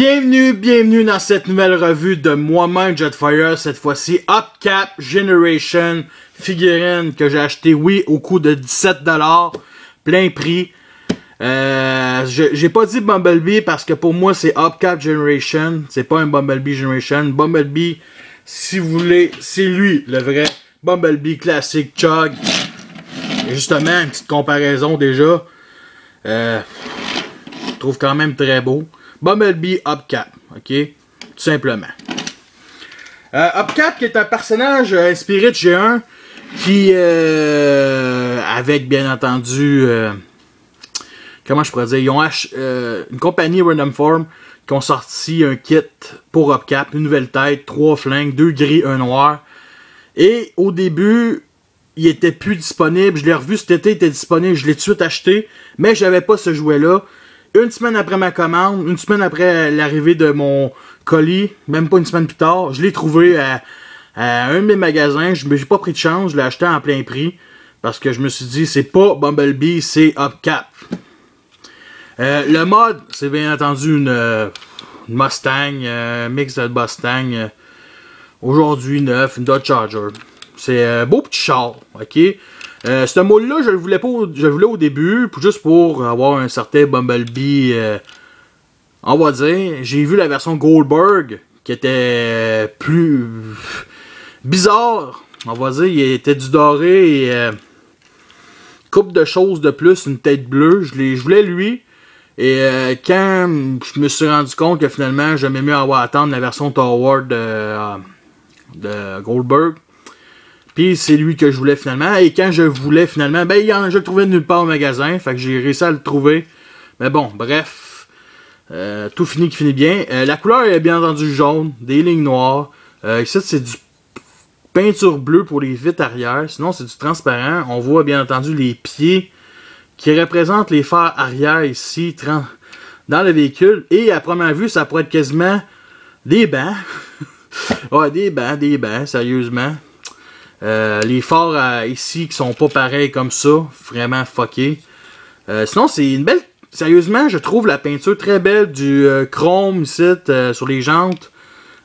Bienvenue dans cette nouvelle revue de moi-même Jetfire, cette fois-ci Upcap Generation figurine que j'ai acheté, oui, au coût de 17$, plein prix. J'ai pas dit Bumblebee parce que pour moi c'est Upcap Generation, c'est pas un Bumblebee Generation. Bumblebee, si vous voulez, c'est lui le vrai Bumblebee classique Chug. Et justement, une petite comparaison déjà, je trouve quand même très beau. Bumblebee Upcap, ok? Tout simplement. Upcap qui est un personnage inspiré de G1 qui, avec bien entendu, comment je pourrais dire, ils ont une compagnie Random Form qui ont sorti un kit pour Upcap, une nouvelle tête, 3 flingues, 2 gris, 1 noir. Et au début, il était plus disponible. Je l'ai revu cet été, il était disponible, je l'ai tout de suite acheté, mais j'avais pas ce jouet-là. Une semaine après ma commande, une semaine après l'arrivée de mon colis, même pas une semaine plus tard, je l'ai trouvé à un de mes magasins. Je n'ai pas pris de chance, je l'ai acheté en plein prix. Parce que je me suis dit, c'est pas Bumblebee, c'est Upcap. Le mode, c'est bien entendu une Mustang, mix de Mustang. Aujourd'hui neuf, une Dodge Charger. C'est un beau petit char, ok? Ce moule-là, je le voulais pas, je le voulais au début, juste pour avoir un certain Bumblebee, on va dire. J'ai vu la version Goldberg, qui était plus bizarre, on va dire. Il était du doré et couple de choses de plus, une tête bleue. Je voulais lui. Et quand je me suis rendu compte que finalement, j'aimais mieux attendre la version Toward de Goldberg. Puis c'est lui que je voulais finalement. Et quand je voulais finalement, ben je le trouvais nulle part au magasin. Fait que j'ai réussi à le trouver. Mais bon, bref. Tout finit qui finit bien. La couleur est bien entendu jaune. Des lignes noires. Ici c'est du peinture bleue pour les vitres arrière. Sinon c'est du transparent. On voit bien entendu les pieds qui représentent les phares arrière ici dans le véhicule. Et à première vue, ça pourrait être quasiment des bancs. Ouais, des bancs, sérieusement. Les phares ici qui sont pas pareils comme ça, vraiment fuckés. Sinon, c'est une belle. Sérieusement, je trouve la peinture très belle du chrome ici sur les jantes.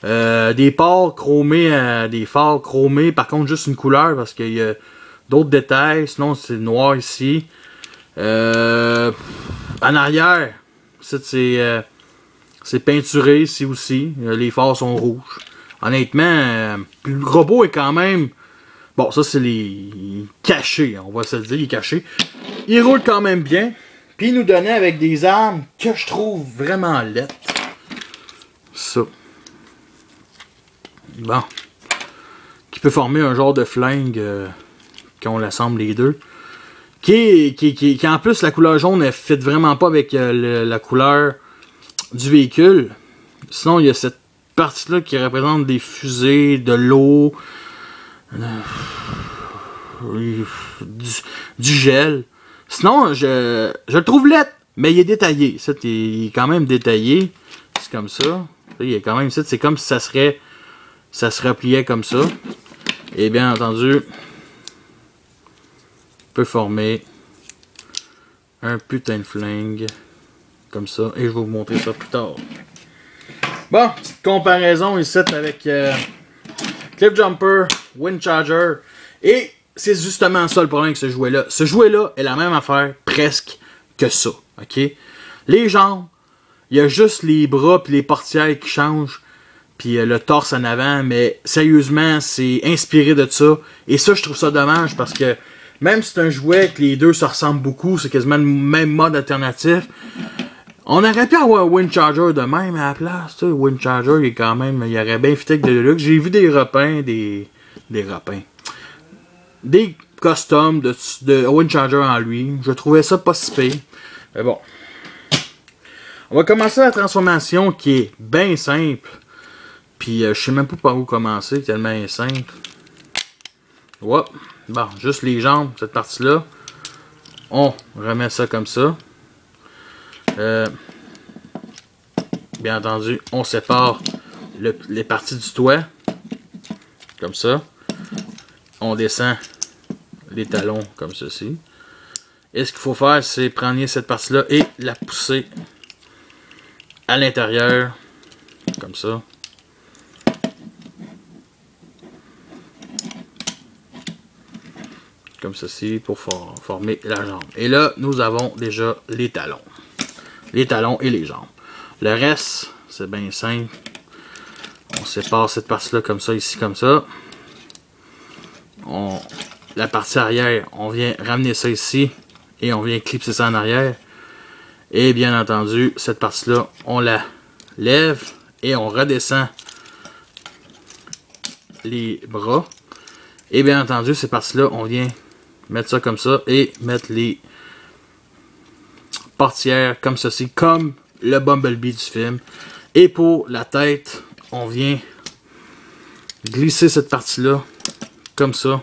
Des phares chromés, des phares chromés. Par contre, juste une couleur parce qu'il y a d'autres détails. Sinon, c'est noir ici. En arrière, c'est peinturé ici aussi. Les phares sont rouges. Honnêtement, le robot est quand même. Bon, ça c'est les cachés, on va se le dire, il est caché. Il roule quand même bien. Puis il nous donnait avec des armes que je trouve vraiment laides. Ça. Bon. Qui peut former un genre de flingue quand on l'assemble les deux. Qui en plus, la couleur jaune, elle fit vraiment pas avec la couleur du véhicule. Sinon, il y a cette partie-là qui représente des fusées, de l'eau. Du gel. Sinon, je le trouve laid, mais il est détaillé. Il est quand même détaillé. C'est comme ça. Il est quand même. C'est comme si ça se repliait comme ça. Et bien entendu, peut former un putain de flingue comme ça. Et je vais vous montrer ça plus tard. Bon, petite comparaison ici avec Cliff Jumper, Wind Charger. Et c'est justement ça le problème avec ce jouet-là. Ce jouet-là est la même affaire presque que ça. Ok? Les jambes, il y a juste les bras puis les portières qui changent. Puis le torse en avant. Mais sérieusement, c'est inspiré de ça. Et ça, je trouve ça dommage parce que même si c'est un jouet que les deux se ressemblent beaucoup, c'est quasiment le même mode alternatif. On aurait pu avoir un Wind Charger de même à la place. Tu sais, Wind Charger, il est quand même. Il aurait bien fité avec de Deluxe. J'ai vu des repins, des customs de Wind Charger en lui. Je trouvais ça pas si pire. Mais bon. On va commencer la transformation qui est bien simple. Puis je sais même pas par où commencer, tellement elle est simple. Ouais. Bon, juste les jambes, cette partie-là. On remet ça comme ça. Bien entendu, on sépare les parties du toit. Comme ça. On descend les talons comme ceci. Et ce qu'il faut faire, c'est prendre cette partie-là et la pousser à l'intérieur comme ça. Comme ceci pour former la jambe. Et là, nous avons déjà les talons. Les talons et les jambes. Le reste, c'est bien simple. On sépare cette partie-là comme ça, ici comme ça. La partie arrière, on vient ramener ça ici et on vient clipser ça en arrière. Et bien entendu, cette partie-là, on la lève et on redescend les bras. Et bien entendu, ces parties-là, on vient mettre ça comme ça et mettre les portières comme ceci, comme le Bumblebee du film. Et pour la tête, on vient glisser cette partie-là comme ça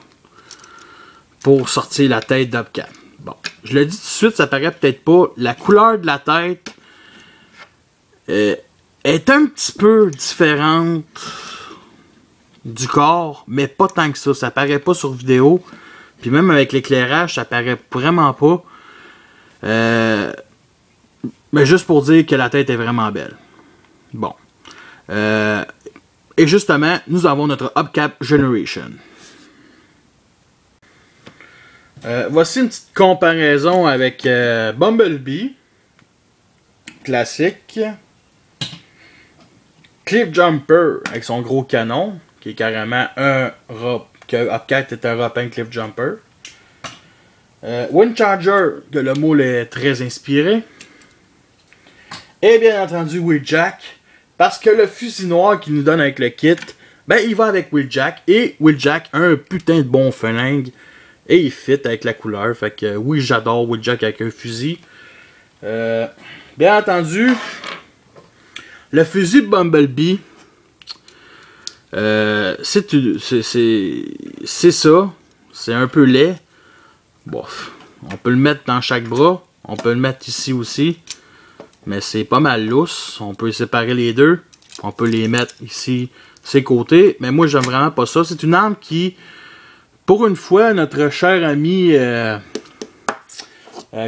pour sortir la tête d'Hubcap. Bon, je le dis tout de suite, ça paraît peut-être pas. La couleur de la tête est un petit peu différente du corps, mais pas tant que ça. Ça paraît pas sur vidéo. Puis même avec l'éclairage, ça paraît vraiment pas. Mais juste pour dire que la tête est vraiment belle. Bon. Et justement, nous avons notre Hubcap Generation. Voici une petite comparaison avec Bumblebee. Classique. Cliff Jumper avec son gros canon, qui est carrément un Hubcap est un Rapin Cliff Jumper. Windcharger, que le moule est très inspiré. Et bien entendu Wheeljack, parce que le fusil noir qu'il nous donne avec le kit, ben il va avec Wheeljack. Et Wheeljack a un putain de bon flingue. Et il fit avec la couleur. Fait que oui, j'adore Wheeljack avec un fusil. Bien entendu, le fusil de Bumblebee, c'est ça. C'est un peu laid. Bof. On peut le mettre dans chaque bras. On peut le mettre ici aussi. Mais c'est pas mal lousse. On peut séparer les deux. On peut les mettre ici, ses côtés. Mais moi, j'aime vraiment pas ça. C'est une arme qui, pour une fois, notre cher ami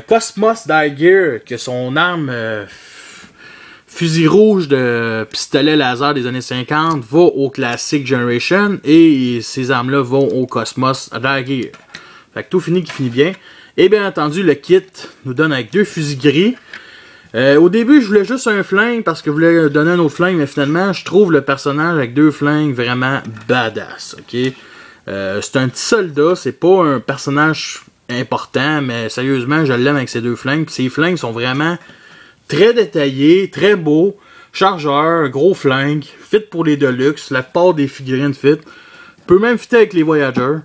Cosmos Dagger, que son arme fusil rouge de pistolet laser des années 50 va au Classic Generation et ces armes-là vont au Cosmos Dagger. Fait que tout finit qui finit bien. Et bien entendu, le kit nous donne avec deux fusils gris. Au début, je voulais juste un flingue parce que je voulais donner un autre flingue, mais finalement, je trouve le personnage avec deux flingues vraiment badass. Ok, c'est un petit soldat, c'est pas un personnage important, mais sérieusement, je l'aime avec ces deux flingues. Ces flingues sont vraiment très détaillés, très beaux. Chargeur, gros flingue, fit pour les Deluxe, la part des figurines fit. Peut même fitter avec les Voyagers.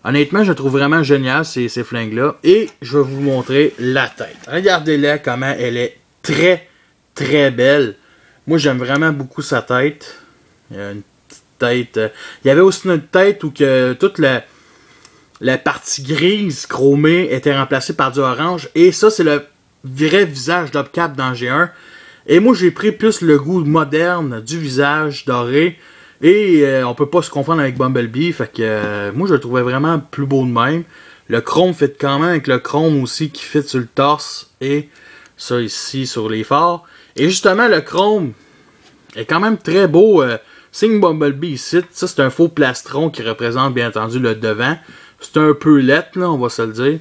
Honnêtement, je trouve vraiment génial ces flingues-là. Et je vais vous montrer la tête. Regardez-la comment elle est très, très belle. Moi, j'aime vraiment beaucoup sa tête. Il y a une petite tête. Il y avait aussi une tête où que toute la partie grise chromée était remplacée par du orange. Et ça, c'est le vrai visage d'Hubcap dans G1. Et moi, j'ai pris plus le goût moderne du visage doré. Et on peut pas se confondre avec Bumblebee. Fait que moi, je le trouvais vraiment plus beau de même. Le chrome fit quand même avec le chrome aussi qui fit sur le torse. Et ça ici sur les phares. Et justement, le chrome est quand même très beau. Signe Bumblebee ici. Ça, c'est un faux plastron qui représente bien entendu le devant. C'est un peu lettre, là, on va se le dire.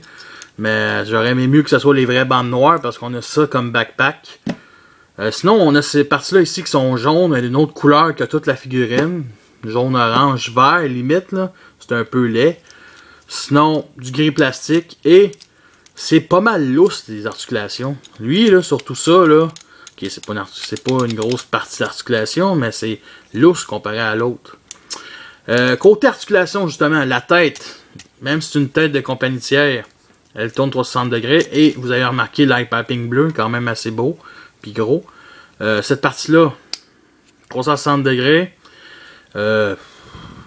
Mais j'aurais aimé mieux que ce soit les vraies bandes noires parce qu'on a ça comme backpack. Sinon, on a ces parties-là ici qui sont jaunes, d'une autre couleur que toute la figurine. Jaune, orange, vert, limite, là. C'est un peu laid. Sinon, du gris plastique. Et c'est pas mal lousse, les articulations. Lui, là, sur tout ça, là, ok, c'est pas une grosse partie d'articulation, mais c'est lousse comparé à l'autre. Côté articulation, justement, la tête, même si c'est une tête de compagnie tiers, elle tourne 360 degrés. Et vous avez remarqué l'eye piping bleu, quand même assez beau. Puis gros. Cette partie-là, 360 degrés.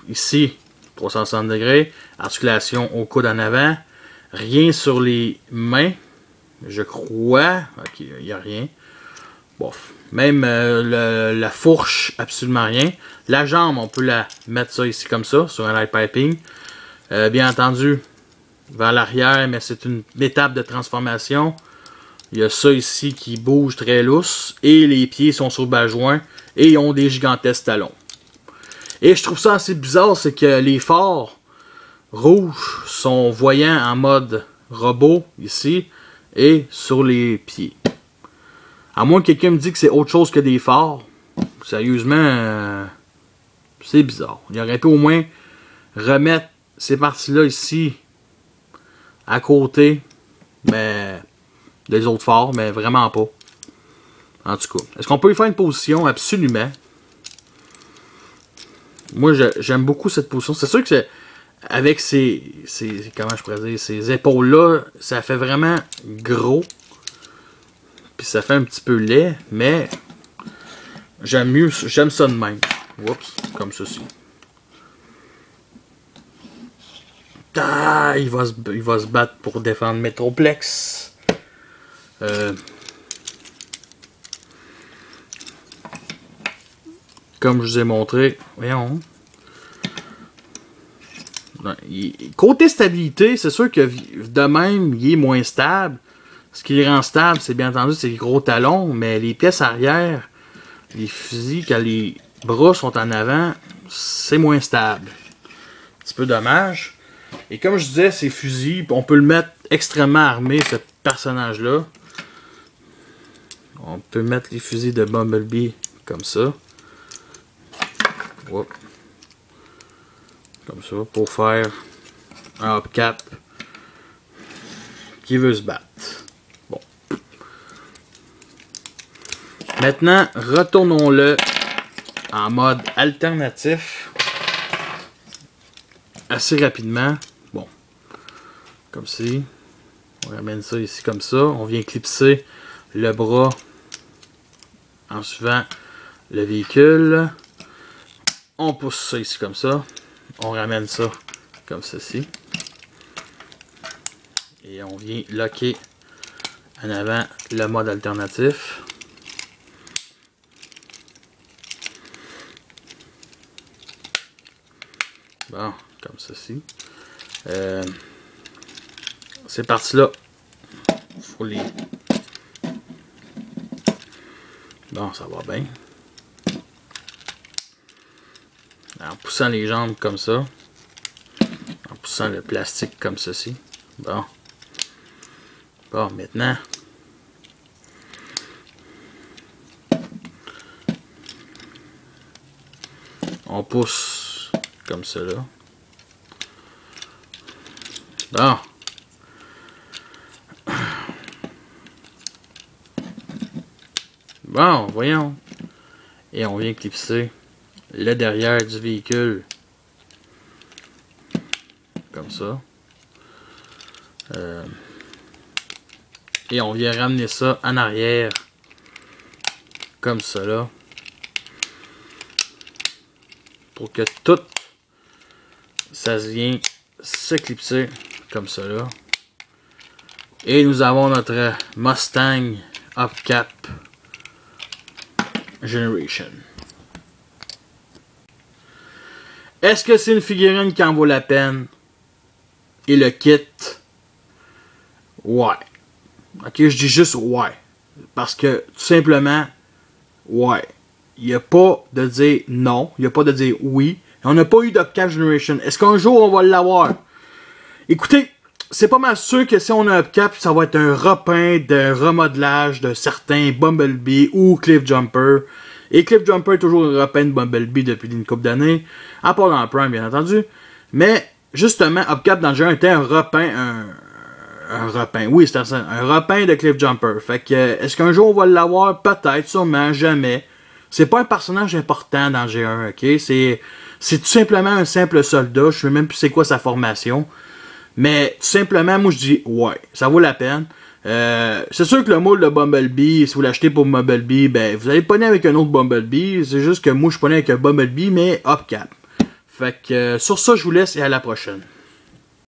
Ici, 360 degrés. Articulation au coude en avant. Rien sur les mains. Je crois. Ok, il n'y a rien. Bof. Même la fourche, absolument rien. La jambe, on peut la mettre ça ici comme ça, sur un light piping. Bien entendu, vers l'arrière, mais c'est une étape de transformation. Il y a ça ici qui bouge très lousse. Et les pieds sont sur bas-joint. Et ils ont des gigantesques talons. Et je trouve ça assez bizarre, c'est que les phares rouges sont voyants en mode robot, ici, et sur les pieds. À moins que quelqu'un me dise que c'est autre chose que des phares. Sérieusement, c'est bizarre. Il aurait pu au moins remettre ces parties-là ici, à côté, mais des autres phares, mais vraiment pas. En tout cas, est-ce qu'on peut y faire une position? Absolument. Moi, j'aime beaucoup cette position. C'est sûr que c'est avec comment je pourrais dire, ces épaules-là, ça fait vraiment gros. Puis ça fait un petit peu laid, mais j'aime ça de même. Oups, comme ceci. Ah, il va se battre pour défendre Metroplex. Comme je vous ai montré, voyons. Côté stabilité, c'est sûr que de même, il est moins stable. Ce qui le rend stable, c'est bien entendu, c'est les gros talons, mais les pièces arrière, les fusils, quand les bras sont en avant, c'est moins stable. Un petit peu dommage. Et comme je disais, ces fusils, on peut le mettre extrêmement armé, ce personnage-là. On peut mettre les fusils de Bumblebee comme ça. Oups. Comme ça, pour faire un hopcap qui veut se battre. Bon. Maintenant, retournons-le en mode alternatif. Assez rapidement. Bon. Comme ci. On ramène ça ici comme ça. On vient clipser le bras en suivant le véhicule. On pousse ça ici comme ça. On ramène ça comme ceci. Et on vient locker en avant le mode alternatif. Bon, comme ceci. Ces parties-là, il faut les... Bon, ça va bien. En poussant les jambes comme ça. En poussant le plastique comme ceci. Bon. Bon, maintenant. On pousse comme cela. Bon. Bon, voyons. Et on vient clipser le derrière du véhicule. Comme ça. Et on vient ramener ça en arrière. Comme ça là. Pour que tout ça vient se clipser comme ça là. Et nous avons notre Mustang Hopcap Generation. Est-ce que c'est une figurine qui en vaut la peine? Et le kit? Ouais. Ok, je dis juste ouais. Parce que, tout simplement, ouais. Il n'y a pas de dire non. Il n'y a pas de dire oui. On n'a pas eu d'Hopcap Generation. Est-ce qu'un jour, on va l'avoir? Écoutez, c'est pas mal sûr que si on a un Hopcap, ça va être un repeint de remodelage de certains Bumblebee ou Cliffjumper. Et Cliffjumper est toujours un repeint de Bumblebee depuis une couple d'années. À part dans le Prime, bien entendu. Mais, justement, Hopcap dans le jeu était un repeint, un repeint. Oui, c'est ça. Un repeint de Cliffjumper. Fait que, est-ce qu'un jour on va l'avoir? Peut-être, sûrement, jamais. C'est pas un personnage important dans G1, ok? C'est tout simplement un simple soldat. Je sais même plus c'est quoi sa formation. Mais, tout simplement, moi je dis, ouais, ça vaut la peine. C'est sûr que le moule de Bumblebee, si vous l'achetez pour Bumblebee, ben, vous allez pogner avec un autre Bumblebee. C'est juste que moi je pogné avec un Bumblebee, mais Hopcap. Fait que, sur ça, je vous laisse et à la prochaine.